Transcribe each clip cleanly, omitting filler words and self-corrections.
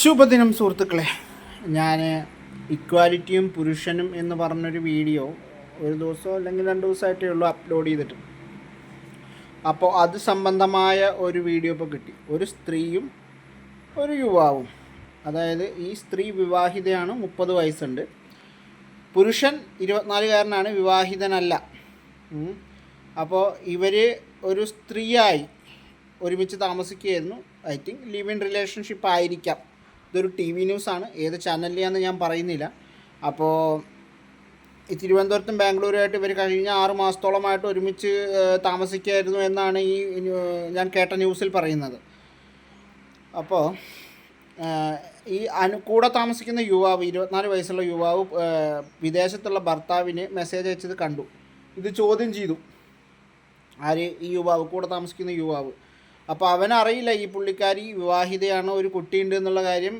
ശുഭദിനം സുഹൃത്തുക്കളെ. ഞാൻ ഇക്വാലിറ്റിയും പുരുഷനും എന്ന് പറഞ്ഞൊരു വീഡിയോ ഒരു ദിവസമോ അല്ലെങ്കിൽ 2 ദിവസമായിട്ടേ ഉള്ളൂ അപ്ലോഡ് ചെയ്തിട്ട്. അപ്പോൾ അത് സംബന്ധമായ ഒരു വീഡിയോ ഇപ്പോൾ കിട്ടി. ഒരു സ്ത്രീയും ഒരു യുവാവും, അതായത് ഈ സ്ത്രീ വിവാഹിതയാണ്, 30 വയസ്സുണ്ട്. പുരുഷൻ 24കാരനാണ്, വിവാഹിതനല്ല. അപ്പോൾ ഇവർ ഒരു സ്ത്രീയായി ഒരുമിച്ച് താമസിക്കുകയായിരുന്നു. I think live in relationship ആയിരിക്കാം. ഇതൊരു TV ന്യൂസാണ്, ഏത് ചാനലിലാണെന്ന് ഞാൻ പറയുന്നില്ല. അപ്പോൾ ഈ തിരുവനന്തപുരത്തും ബാംഗ്ലൂരുമായിട്ട് ഇവർ കഴിഞ്ഞ 6 മാസത്തോളമായിട്ട് ഒരുമിച്ച് താമസിക്കുകയായിരുന്നു എന്നാണ് ഈ ഞാൻ കേട്ട ന്യൂസിൽ പറയുന്നത്. അപ്പോൾ ഈ കൂടെ താമസിക്കുന്ന യുവാവ്, 24 വയസ്സുള്ള യുവാവ് വിദേശത്തുള്ള ഭർത്താവിന് മെസ്സേജ് അയച്ചത് കണ്ടു. ഇത് ചോദ്യം ചെയ്തു ആര്? ഈ യുവാവ്, കൂടെ താമസിക്കുന്ന യുവാവ്. അപ്പോൾ അവനറിയില്ല ഈ പുള്ളിക്കാരി വിവാഹിതയാണ്, ഒരു കുട്ടിയുണ്ട് എന്നുള്ള കാര്യം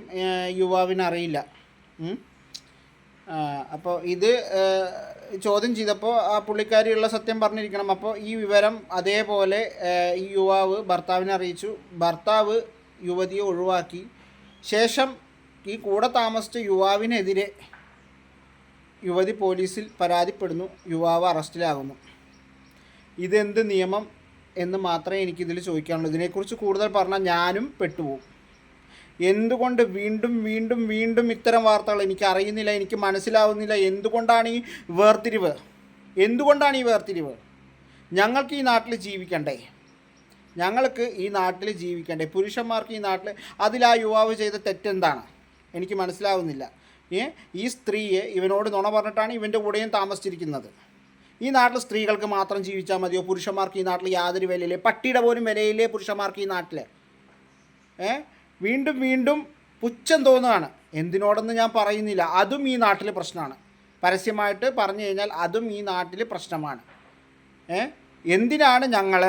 യുവാവിനറിയില്ല. അപ്പോൾ ഇത് ചോദ്യം ചെയ്തപ്പോൾ ആ പുള്ളിക്കാരിയുള്ള സത്യം പറഞ്ഞിരിക്കണം. അപ്പോൾ ഈ വിവരം അതേപോലെ ഈ യുവാവ് ഭർത്താവിനെ അറിയിച്ചു. ഭർത്താവ് യുവതിയെ ഒഴിവാക്കി. ശേഷം ഈ കൂടെ താമസിച്ച യുവാവിനെതിരെ യുവതി പോലീസിൽ പരാതിപ്പെടുന്നു. യുവാവ് അറസ്റ്റിലാകുന്നു. ഇതെന്ത് നിയമം എന്ന് മാത്രമേ എനിക്കിതിൽ ചോദിക്കാനുള്ളൂ. ഇതിനെക്കുറിച്ച് കൂടുതൽ പറഞ്ഞാൽ ഞാനും പെട്ടുപോകും. എന്തുകൊണ്ട് വീണ്ടും വീണ്ടും വീണ്ടും ഇത്തരം വാർത്തകൾ? എനിക്കറിയുന്നില്ല, എനിക്ക് മനസ്സിലാവുന്നില്ല. എന്തുകൊണ്ടാണ് ഈ വേർതിരിവ്? എന്തുകൊണ്ടാണ് ഈ വേർതിരിവ്? ഞങ്ങൾക്ക് ഈ നാട്ടിൽ ജീവിക്കണ്ടേ? പുരുഷന്മാർക്ക് ഈ നാട്ടിൽ, അതിൽ ആ യുവാവ് ചെയ്ത തെറ്റെന്താണ്? എനിക്ക് മനസ്സിലാവുന്നില്ല. ഈ സ്ത്രീയെ ഇവനോട് നുണ പറഞ്ഞിട്ടാണ് ഇവൻ്റെ കൂടെയും താമസിച്ചിരിക്കുന്നത്. ഈ നാട്ടിൽ സ്ത്രീകൾക്ക് മാത്രം ജീവിച്ചാൽ മതിയോ? പുരുഷന്മാർക്ക് ഈ നാട്ടിൽ യാതൊരു വിലയില്ലേ? പട്ടിയുടെ പോലും വിലയില്ലേ പുരുഷന്മാർക്ക് ഈ നാട്ടിൽ? വീണ്ടും വീണ്ടും പുച്ഛം തോന്നുകയാണ്. എന്തിനോടെന്ന് ഞാൻ പറയുന്നില്ല, അതും ഈ നാട്ടിൽ പ്രശ്നമാണ്. പരസ്യമായിട്ട് പറഞ്ഞു കഴിഞ്ഞാൽ അതും ഈ നാട്ടിൽ പ്രശ്നമാണ്. എന്തിനാണ് ഞങ്ങൾ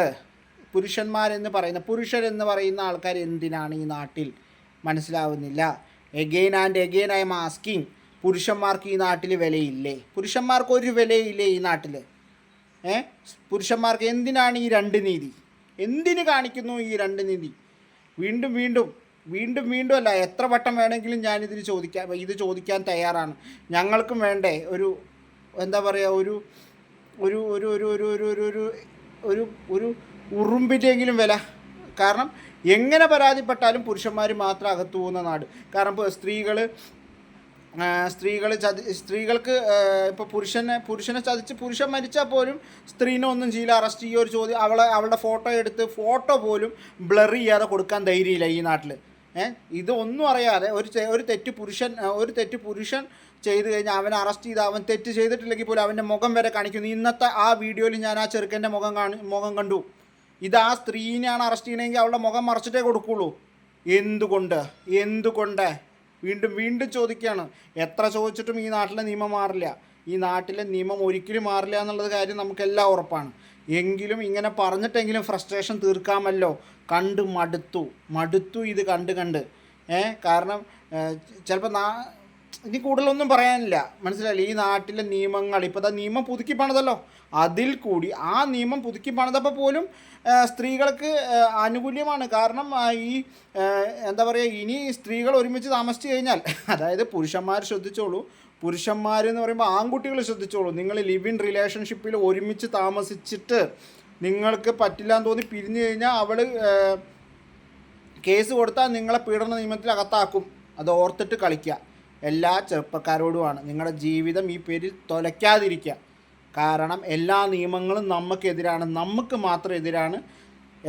പുരുഷന്മാരെന്ന് പറയുന്ന ആൾക്കാർ എന്തിനാണ് ഈ നാട്ടിൽ? മനസ്സിലാവുന്നില്ല. Again and again I am asking. പുരുഷന്മാർക്ക് ഈ നാട്ടിൽ വിലയില്ലേ? പുരുഷന്മാർക്ക് ഒരു വിലയില്ലേ ഈ നാട്ടിൽ? പുരുഷന്മാർക്ക് എന്തിനാണ് ഈ 2 നീതി? എന്തിന് കാണിക്കുന്നു ഈ 2 നീതി? വീണ്ടും വീണ്ടും വീണ്ടും വീണ്ടും അല്ല, എത്ര വട്ടം വേണമെങ്കിലും ഇത് ചോദിക്കാൻ തയ്യാറാണ്. ഞങ്ങൾക്കും വേണ്ടേ ഒരു, എന്താ പറയുക, ഒരു ഒരു ഒരു ഒരു ഒരു ഒരു ഒരു ഒരു ഒരു ഉറുമ്പിൻ്റെയെങ്കിലും വില. കാരണം എങ്ങനെ പരാതിപ്പെട്ടാലും പുരുഷന്മാർ മാത്രം അകത്തു പോകുന്ന നാട്. കാരണം ഇപ്പോൾ സ്ത്രീകൾക്ക് ഇപ്പോൾ പുരുഷനെ ചതിച്ച് പുരുഷൻ മരിച്ചാൽ പോലും സ്ത്രീനെ ഒന്നും ചെയ്യില്ല, അറസ്റ്റ് ചെയ്യുക. ഒരു ചോദ്യം, അവളുടെ ഫോട്ടോ എടുത്ത് ഫോട്ടോ പോലും ബ്ലർ ചെയ്യാതെ കൊടുക്കാൻ ധൈര്യമില്ല ഈ നാട്ടിൽ. ഇതൊന്നും അറിയാതെ ഒരു തെറ്റ് പുരുഷൻ ചെയ്ത് കഴിഞ്ഞാൽ അവനെ അറസ്റ്റ് ചെയ്ത്, അവൻ തെറ്റ് ചെയ്തിട്ടില്ലെങ്കിൽ പോലും അവൻ്റെ മുഖം വരെ കാണിക്കുന്നു. ഇന്നത്തെ ആ വീഡിയോയിൽ ഞാൻ ആ ചെറുക്കൻ്റെ മുഖം കണ്ടു. ഇത് ആ സ്ത്രീനെയാണ് അറസ്റ്റ് ചെയ്യണമെങ്കിൽ അവളുടെ മുഖം മറച്ചിട്ടേ കൊടുക്കുള്ളൂ. എന്തുകൊണ്ട്? വീണ്ടും വീണ്ടും ചോദിക്കുകയാണ്. എത്ര ചോദിച്ചിട്ടും ഈ നാട്ടിലെ നിയമം മാറില്ല. ഈ നാട്ടിലെ നിയമം ഒരിക്കലും മാറില്ല എന്നുള്ളത് കാര്യം നമുക്കെല്ലാം ഉറപ്പാണ്. എങ്കിലും ഇങ്ങനെ പറഞ്ഞിട്ടെങ്കിലും ഫ്രസ്ട്രേഷൻ തീർക്കാമല്ലോ. മടുത്തു ഇത് കണ്ട്. കാരണം ചിലപ്പോൾ ഇനി കൂടുതലൊന്നും പറയാനില്ല, മനസ്സിലായില്ലേ? ഈ നാട്ടിലെ നിയമങ്ങൾ ഇപ്പോൾ നിയമം പുതുക്കി പണിതല്ലോ. അതിൽ കൂടി ആ നിയമം പുതുക്കി പണിതപ്പോൾ പോലും സ്ത്രീകൾക്ക് ആനുകൂല്യമാണ്. കാരണം ഈ എന്താ പറയുക, ഇനി സ്ത്രീകൾ ഒരുമിച്ച് താമസിച്ച് കഴിഞ്ഞാൽ, അതായത് പുരുഷന്മാർ ശ്രദ്ധിച്ചോളൂ, പുരുഷന്മാരെന്ന് പറയുമ്പോൾ ആൺകുട്ടികൾ ശ്രദ്ധിച്ചോളൂ. നിങ്ങൾ ലിവ് ഇൻ റിലേഷൻഷിപ്പിൽ ഒരുമിച്ച് താമസിച്ചിട്ട് നിങ്ങൾക്ക് പറ്റില്ലാന്ന് തോന്നി പിരിഞ്ഞു കഴിഞ്ഞാൽ അവൾ കേസ് കൊടുത്താൽ നിങ്ങളെ പീഡന നിയമത്തിൽ അകത്താക്കും. അത് ഓർത്തിട്ട് കളിക്കുക. എല്ലാ ചെറുപ്പക്കാരോടുമാണ്, നിങ്ങളുടെ ജീവിതം ഈ പേരിൽ തൊലയ്ക്കാതിരിക്കുക. കാരണം എല്ലാ നിയമങ്ങളും നമുക്ക് മാത്രം എതിരാണ്.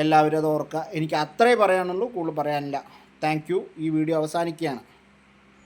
എല്ലാവരും അത് ഓർക്കുക. എനിക്ക് അത്രേ പറയാനുള്ളൂ, കൂടുതൽ പറയാനില്ല. Thank you. ഈ വീഡിയോ അവസാനിക്കുകയാണ്.